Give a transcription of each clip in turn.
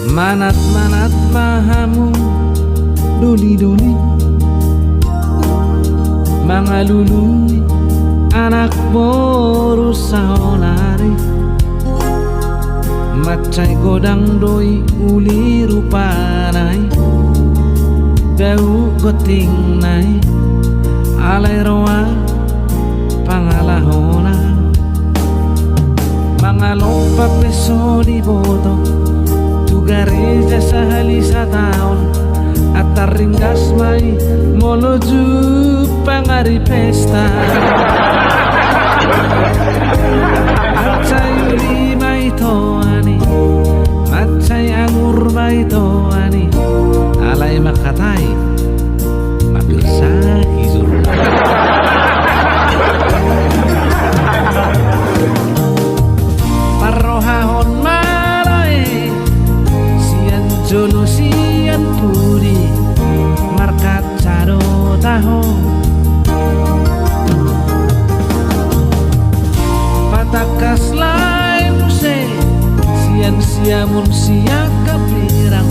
Manat-manat mahamu duli-duli, mga luluy anak boru saolari, macay godang doi uli rupanay, dau goting nai alay rawa pangalahona, mga lompa peso di boto tugareja sa halisa taon at taringgas may moloju pangari pesta at sayuli may toani macay angur may toani alay makatay mapirsa hizur parrohahon malay sian jolo sian puri markat caro taho patakas lai muse sian siamun siak kapirang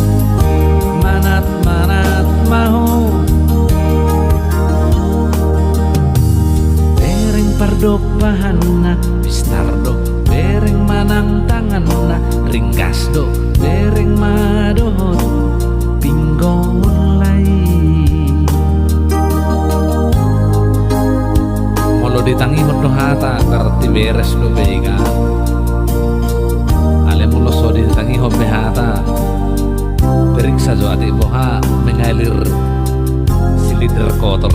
manat-manat maho bereng pardok bahana pistardo bereng manang tangan na ringkas do bereng madohot pinggolai molo ditangi modo hata karti beres do bega ale mulo so ditangi hobe hata periksa jo ati boha mengalir silinder kotor